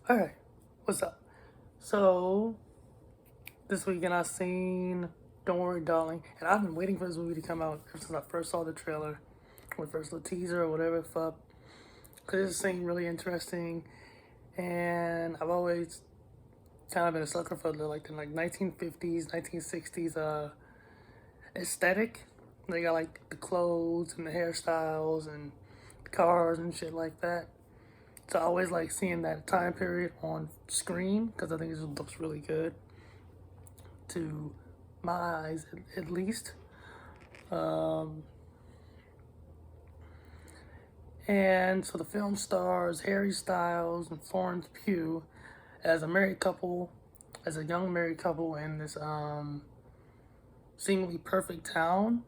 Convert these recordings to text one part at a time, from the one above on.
Alright, what's up? So, this weekend I seen Don't Worry Darling, and I've been waiting for this movie to come out ever since I first saw the trailer, or first the teaser, or whatever the fuck. Because it seemed really interesting, and I've always kind of been a sucker for the 1950s, 1960s aesthetic. They got like the clothes and the hairstyles and the cars and shit like that. So I always like seeing that time period on screen because I think it just looks really good to my eyes, at least. Um, and so the film stars Harry Styles and Florence Pugh as a married couple, as a young married couple in this seemingly perfect town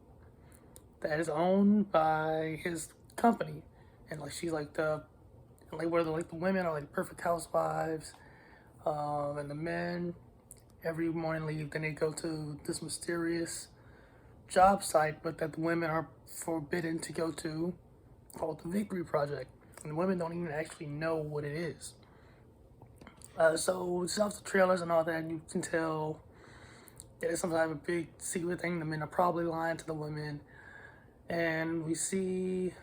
that is owned by his company, and like she's like the like where the women are like perfect housewives, and the men every morning leave. Then they go to this mysterious job site, but that the women are forbidden to go to, called the Victory Project. And the women don't even actually know what it is. So just off the trailers and all that, you can tell that it's some type of big secret thing. The men are probably lying to the women. And we see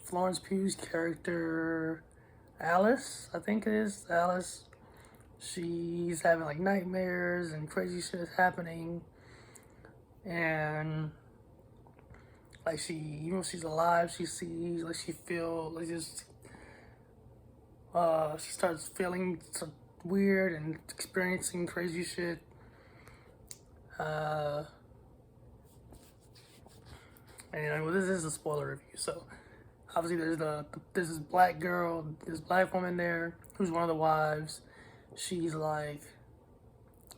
Florence Pugh's character, Alice, I think it is, Alice. She's having like nightmares and crazy shit is happening. And like even when she's alive, she sees, like she feels, like just, she starts feeling some weird and experiencing crazy shit. Uh, and well, this is a spoiler review, so obviously there's this black girl, this black woman there who's one of the wives. She's like,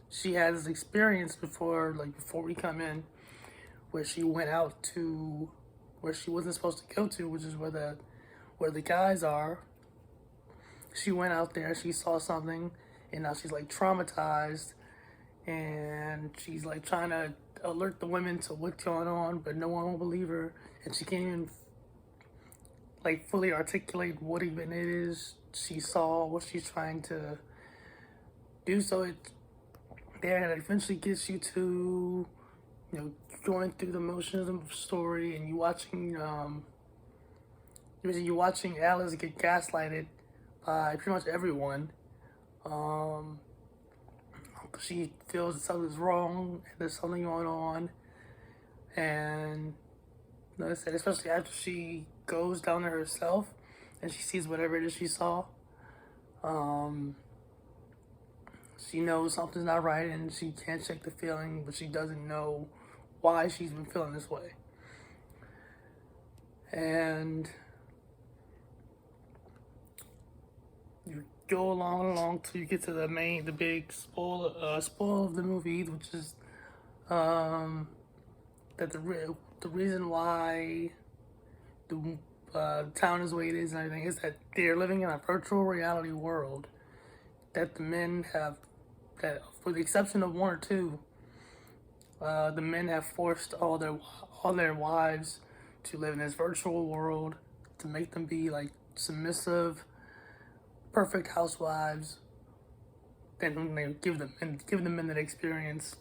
she had this experience before we come in, where she went out to where she wasn't supposed to go to, which is where the guys are. She went out there, she saw something, and now she's like traumatized, and she's like trying to alert the women to what's going on, but no one will believe her, and she can't even like fully articulate what even it is she saw, what she's trying to do. So it eventually gets you to, going through the motions of the story, and you're watching Alice get gaslighted by pretty much everyone. Um, she feels that something's wrong, and there's something going on, and like I said, especially after she goes down there herself and she sees whatever it is she saw, um, she knows something's not right, and she can't shake the feeling, but she doesn't know why she's been feeling this way. And you go along till you get to the big spoil of the movie, which is that the reason why the town is the way it is and everything is that they're living in a virtual reality world that the men have, that for the exception of one or two, the men have forced all their wives to live in this virtual world to make them be like submissive, perfect housewives. Then they give them in that experience,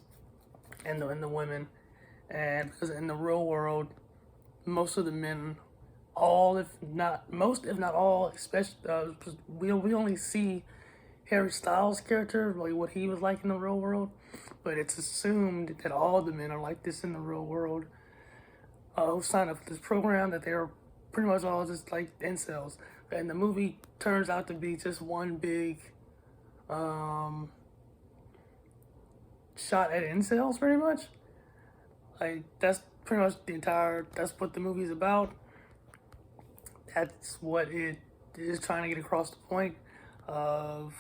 and the women, and because in the real world, most of the men, all if not most if not all, especially we only see Harry Styles' character, like what he was like in the real world, but it's assumed that all the men are like this in the real world. Who signed up for this program, that they're pretty much all just like incels, and the movie turns out to be just one big um, shot at incels, pretty much. Like that's pretty much the entire. That's what the movie's about. That's what it is trying to get across the point of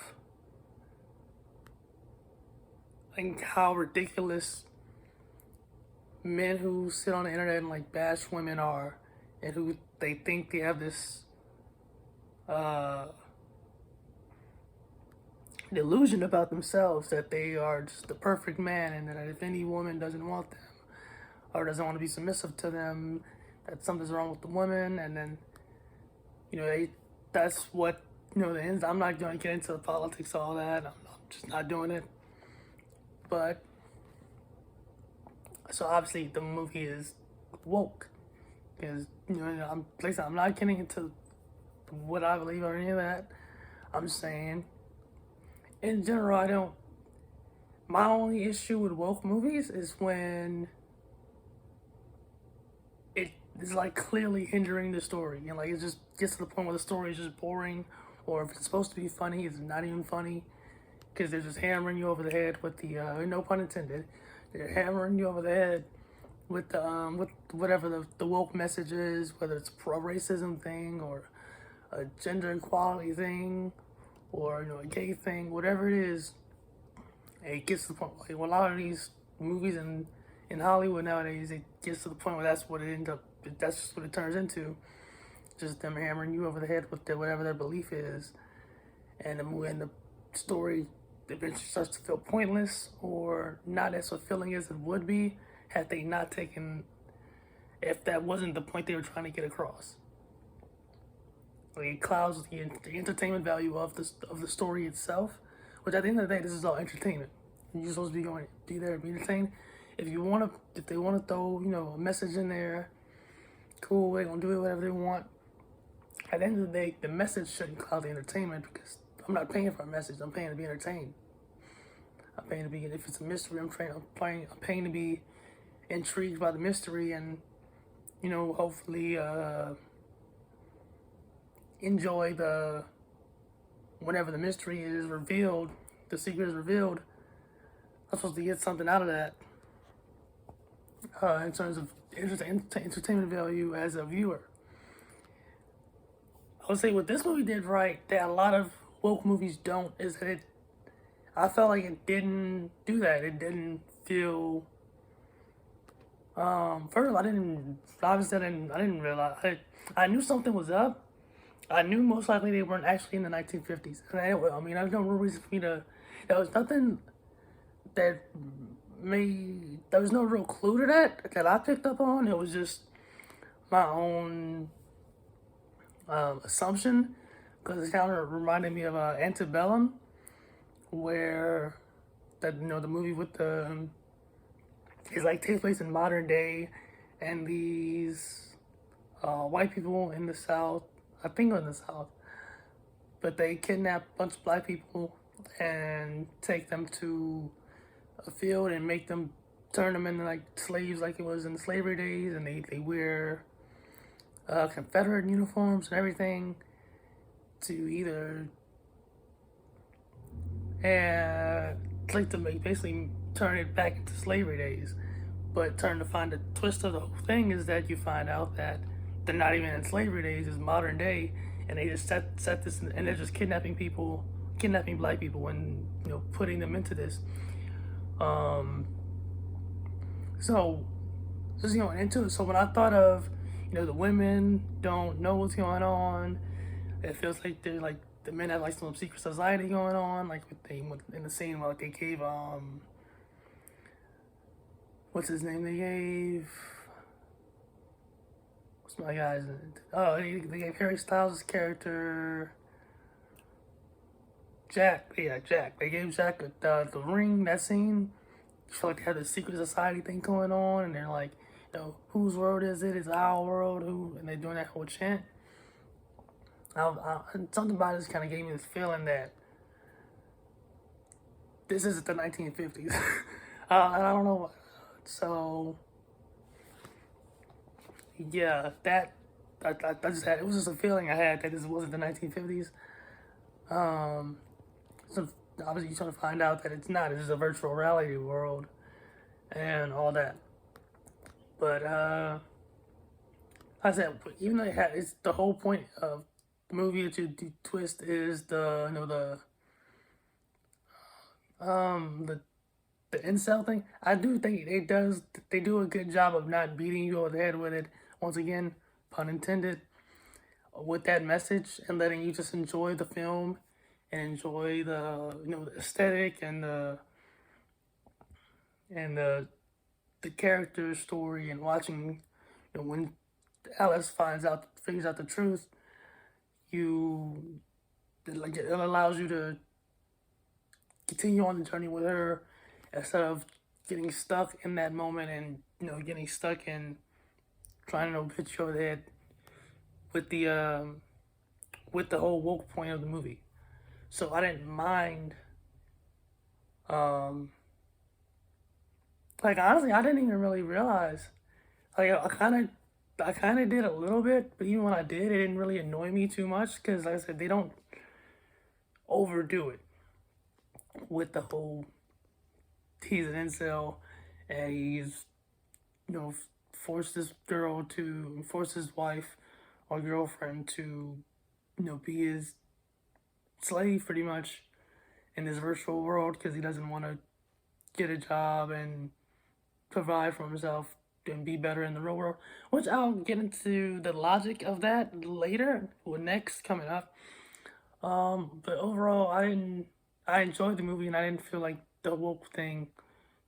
like how ridiculous men who sit on the internet and like bash women are, and who they think they have this uh, delusion about themselves that they are just the perfect man, and that if any woman doesn't want them or doesn't want to be submissive to them, that something's wrong with the woman. And then, you know, that's what the ends. I'm not going to get into the politics, all that. I'm just not doing it. But so obviously the movie is woke because I'm like I said, I'm not getting into what I believe or any of that. I'm saying in general, I don't. My only issue with woke movies is when it is like clearly hindering the story, and like it just gets to the point where the story is just boring, or if it's supposed to be funny, it's not even funny because they're just hammering you over the head with the no pun intended. They're hammering you over the head with whatever the woke message is, whether it's pro racism thing or a gender equality thing or a gay thing, whatever it is. It gets to the point like a lot of these movies in Hollywood nowadays, it gets to the point where that's what it ends up. That's just what it turns into. Just them hammering you over the head with whatever their belief is, and the movie and the story eventually starts to feel pointless or not as fulfilling as it would be had they not taken, if that wasn't the point they were trying to get across. Like it clouds the entertainment value of the story itself, which at the end of the day, this is all entertainment. You're supposed to be there to be entertained. If they want to throw a message in there, cool. They're gonna do it whatever they want. At the end of the day, the message shouldn't cloud the entertainment because I'm not paying for a message. I'm paying to be entertained. I'm paying to be, if it's a mystery, I'm paying to be intrigued by the mystery and hopefully enjoy the whenever the mystery is revealed, the secret is revealed. I'm supposed to get something out of that in terms of entertainment value as a viewer. I would say what this movie did right that a lot of woke movies don't is that I felt like it didn't do that. It didn't feel. First of all, I didn't realize. I knew something was up. I knew most likely they weren't actually in the 1950s. And I mean, there's no real reason for me to. There was nothing that there was no real clue to that I picked up on. It was just my own assumption because it kind of reminded me of Antebellum, where the movie with the it's like takes place in modern day, and these white people in the South, I think in the South, but they kidnap a bunch of black people and take them to a field and make them turn them into like slaves like it was in the slavery days, and they wear Confederate uniforms and everything to either like to basically turn it back into slavery days. But turn to find the twist of the whole thing is that you find out that they're not even in slavery days, it's modern day, and they just set this and they're just kidnapping black people and putting them into this. So just into it. So when I thought of the women don't know what's going on, it feels like they're like the men have like some secret society going on, like in the scene where like they gave what's his name? They gave what's my guy's name? Oh, they gave Harry Styles' character Jack. Yeah, Jack. They gave Jack the ring. That scene. I feel like they had this secret society thing going on, and they're like, whose world is it? It's our world. Who? And they're doing that whole chant. Something about this kind of gave me this feeling that this isn't the 1950s. And I don't know. So, yeah, I just had, it was just a feeling I had that this wasn't the 1950s. So obviously you're trying to find out that it's not. It's just a virtual reality world and all that. But I said, even though it's the whole point of the movie that you twist is the incel thing. I do think they do a good job of not beating you over the head with it. Once again, pun intended, with that message and letting you just enjoy the film and enjoy the aesthetic and the character story and watching when Alice figures out the truth, you like it allows you to continue on the journey with her instead of getting stuck in that moment and getting stuck in trying to hit you over the head with the whole woke point of the movie. So I didn't mind. Um, like honestly, I didn't even really realize. Like I kind of did a little bit, but even when I did, it didn't really annoy me too much because, like I said, they don't overdo it with the whole he's an incel and he's forced this girl to force his wife or girlfriend to be his slave pretty much in this virtual world because he doesn't want to get a job and provide for himself and be better in the real world, which I'll get into the logic of that later with next coming up. But overall, I enjoyed the movie and I didn't feel like the woke thing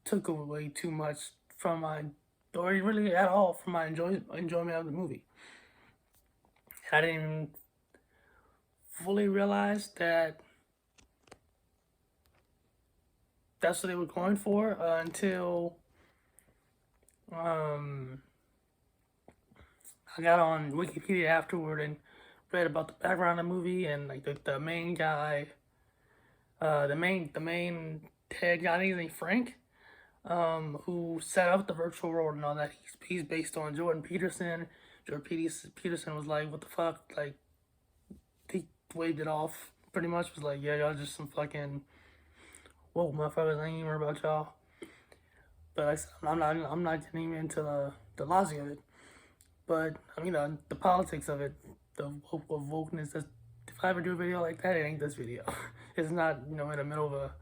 took away too much from my, or really at all from my enjoyment of the movie. And I didn't even fully realize that that's what they were going for until um, I got on Wikipedia afterward and read about the background of the movie and like the main guy, the main head guy, he's named Frank, who set up the virtual world and all that. He's based on Jordan Peterson. Peterson was like, "What the fuck?" Like he waved it off. Pretty much was like, "Yeah, y'all just some fucking woke motherfuckers. I ain't even worried about y'all." But I'm not getting even into the logic of it. But I mean, the politics of it, the wokeness. If I ever do a video like that, it ain't this video. It's not in the middle of a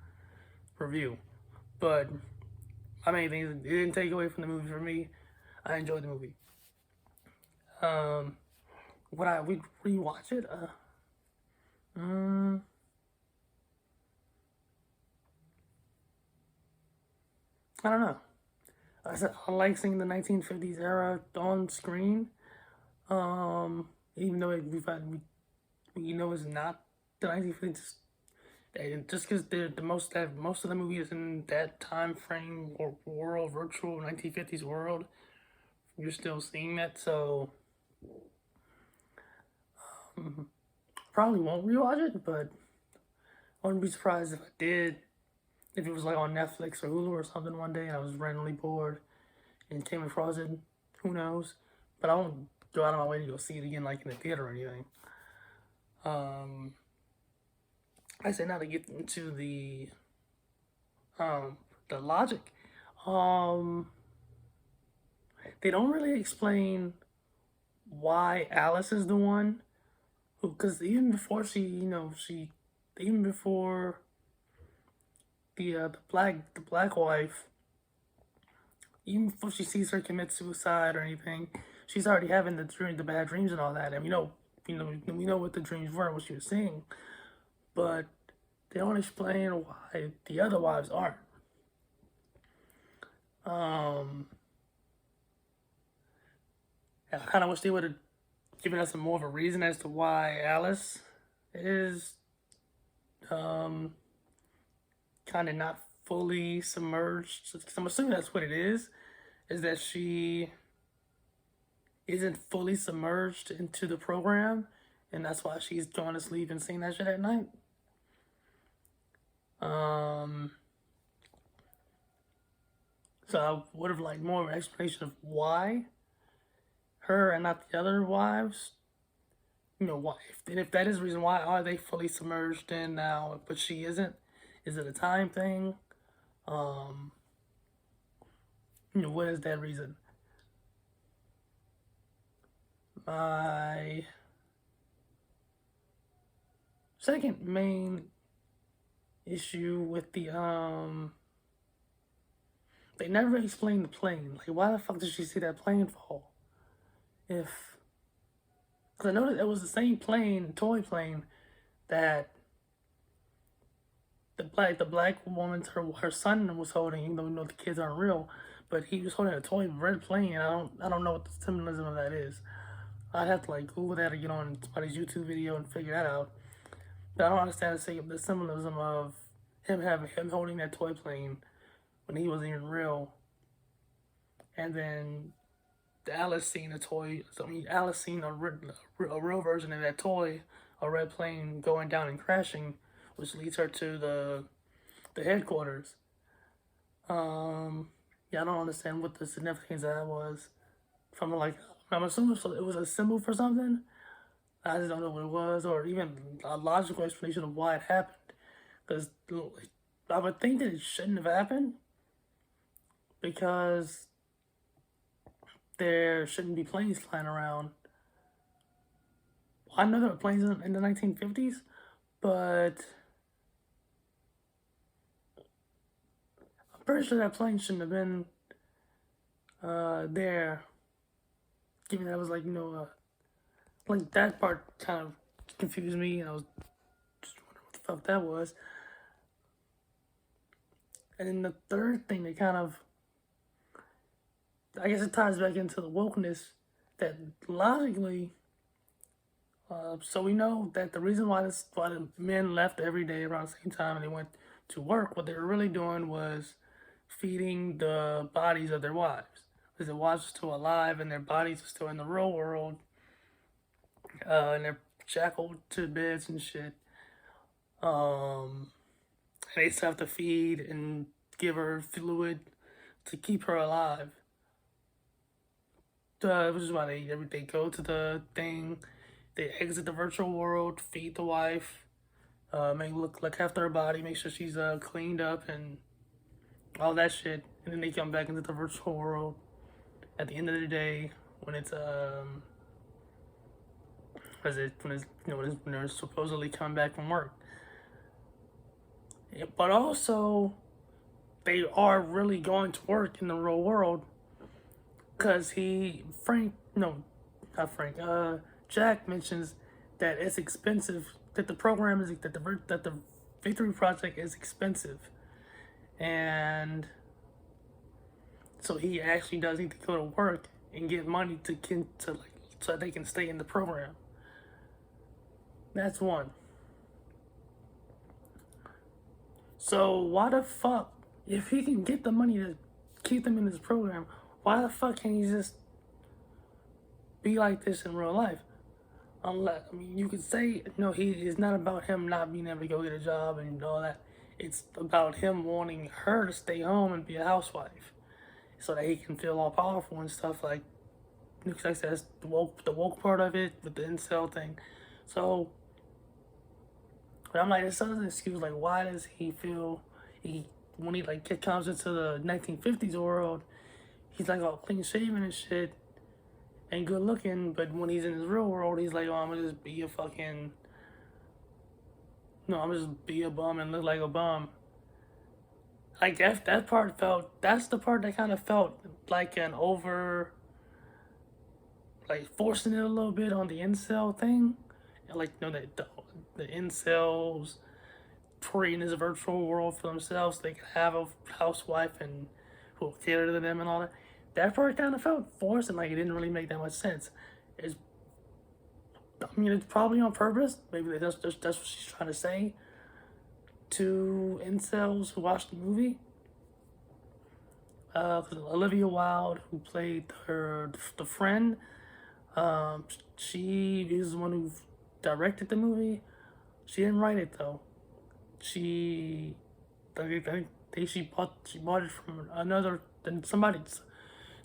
review. But my main thing is it didn't take away from the movie for me. I enjoyed the movie. Would I rewatch it? Um, I don't know. I said I like seeing the 1950s era on screen. Even though we know it's not the 1950s, and just because the most of the movies in that time frame or world, virtual 1950s world, you're still seeing that. So probably won't rewatch it, but I wouldn't be surprised if I did. If it was like on Netflix or Hulu or something one day and I was randomly bored and came across it, who knows? But I won't go out of my way to go see it again like in the theater or anything. Um, I say now to get into the logic. Um, they don't really explain why Alice is the one who, because even before even before the black wife, even before she sees her commit suicide or anything, she's already having the bad dreams and all that, and we know what the dreams were, what she was seeing, but they don't explain why the other wives aren't. Um, I kind of wish they would have given us more of a reason as to why Alice is kind of not fully submerged. Because I'm assuming that's what it is that she isn't fully submerged into the program, and that's why she's going to sleep and seeing that shit at night. So I would have liked more of an explanation of why her and not the other wives. Why? If that is the reason, why are they fully submerged in now, but she isn't? Is it a time thing? Um, what is that reason? My second main issue with they never explained the plane. Like, why the fuck did she see that plane fall? If, because I noticed it was the same plane, toy plane, that the black woman's her son was holding, even though we know the kids aren't real, but he was holding a toy red plane, and I don't know what the symbolism of that is. I'd have to like Google that or get on somebody's YouTube video and figure that out. But I don't understand the symbolism of him holding that toy plane when he wasn't even real, and then Alice seeing a toy. I mean, Alice seeing a real version of that toy, a red plane going down and crashing, which leads her to the headquarters. Yeah, I don't understand what the significance of that was. From like, I'm assuming it was a symbol for something. I just don't know what it was, or even a logical explanation of why it happened. Because I would think that it shouldn't have happened because there shouldn't be planes flying around. I know there were planes in the 1950s, but I'm pretty sure that plane shouldn't have been there. Given that it was like that part kind of confused me, and I was just wondering what the fuck that was. And then the third thing that kind of, I guess it ties back into the wokeness that logically, so we know that the reason why the men left every day around the same time and they went to work, what they were really doing was feeding the bodies of their wives. Because their wives are still alive and their bodies are still in the real world, and they're shackled to beds and shit. And they still have to feed and give her fluid to keep her alive. Which is why they go to the thing, they exit the virtual world, feed the wife, make look after her body, make sure she's cleaned up and all that shit, and then they come back into the virtual world at the end of the day when it's when they're supposedly coming back from work. Yeah, but also they are really going to work in the real world because Jack mentions that it's expensive, that the program is that the Victory Project is expensive, and so he actually does need to go to work and get money so that they can stay in the program. That's one. So why the fuck, if he can get the money to keep them in this program, why the fuck can't he just be like this in real life? Unless, I mean, you could say, it's not about him not being able to go get a job and all that. It's about him wanting her to stay home and be a housewife so that he can feel all powerful and stuff like I said, that's the woke part of it with the incel thing. So, but I'm like, this doesn't excuse, like, why does he feel, when he, like, comes into the 1950s world, he's, like, all clean shaven and shit, and good looking, but when he's in his real world, he's like, oh, I'm gonna just be a fucking, no, I'm gonna just be a bum and look like a bum. Like, that's the part that kind of felt like an over, like, forcing it a little bit on the incel thing. And, like, the incels creating this virtual world for themselves so they can have a housewife and who will cater to them and all that. That part kind of felt forced and like it didn't really make that much sense. It's, it's probably on purpose. Maybe that's what she's trying to say to incels who watched the movie. Olivia Wilde, who played the friend, she is the one who directed the movie. She didn't write it though. She bought it from another somebody.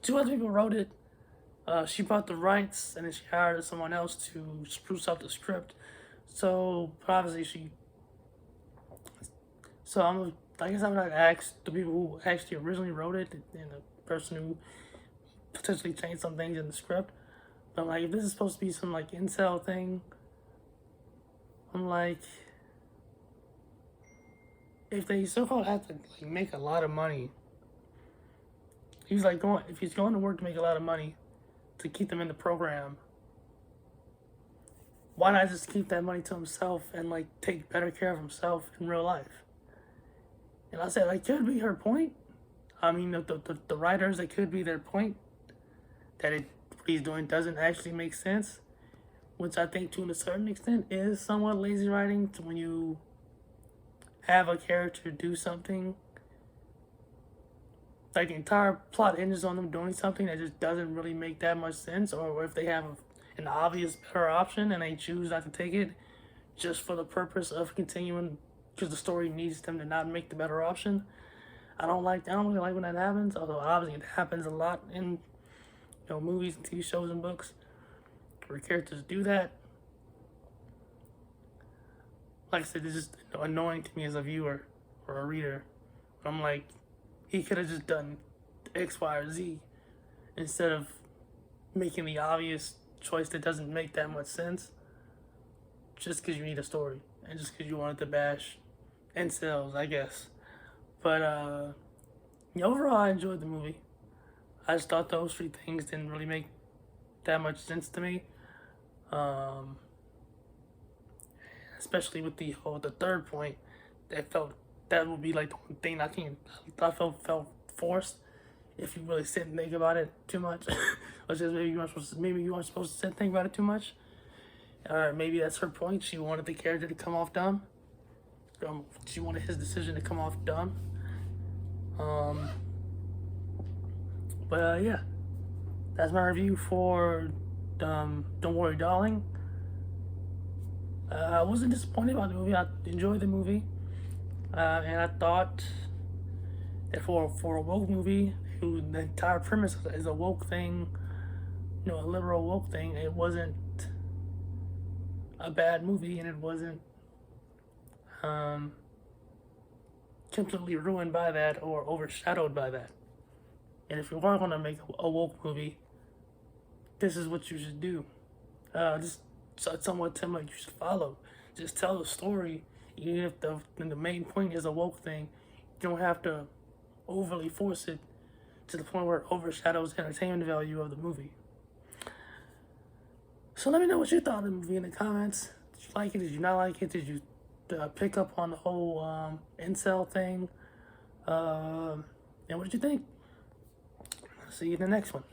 Two other people wrote it. She bought the rights and then she hired someone else to spruce up the script. So obviously I guess I'm gonna ask the people who actually originally wrote it and the person who potentially changed some things in the script. But I'm like, if this is supposed to be some like incel thing, I'm like, if they so-called have to like make a lot of money, if he's going to work to make a lot of money to keep them in the program, why not just keep that money to himself and like take better care of himself in real life? And I said, like, could be her point. I mean, the writers, it could be their point that what he's doing doesn't actually make sense. which I think to a certain extent is somewhat lazy writing. To when you have a character do something, like the entire plot hinges on them doing something that just doesn't really make that much sense, or if they have an obvious better option and they choose not to take it just for the purpose of continuing because the story needs them to not make the better option. I don't really like when that happens, although obviously it happens a lot in movies and TV shows and books where characters do that. Like I said, it's just annoying to me as a viewer or a reader. I'm like, he could have just done X, Y, or Z instead of making the obvious choice that doesn't make that much sense just because you need a story and just because you wanted to bash incels, I guess. But overall, I enjoyed the movie. I just thought those three things didn't really make that much sense to me. Especially with the third point, that would be like the one thing I felt forced if you really sit and think about it too much, or just maybe you weren't supposed to sit and think about it too much. Or maybe that's her point. She wanted the character to come off dumb. She wanted his decision to come off dumb. But yeah, that's my review for Don't Worry, Darling. I wasn't disappointed about the movie. I enjoyed the movie, and I thought that for a woke movie, the entire premise is a woke thing, a liberal woke thing. It wasn't a bad movie, and it wasn't completely ruined by that or overshadowed by that. And if you are going to make a woke movie, this is what you should do. Just somewhat template you should follow. Just tell the story, even if the main point is a woke thing. You don't have to overly force it to the point where it overshadows the entertainment value of the movie. So let me know what you thought of the movie in the comments. Did you like it? Did you not like it? Did you pick up on the whole incel thing? And what did you think? See you in the next one.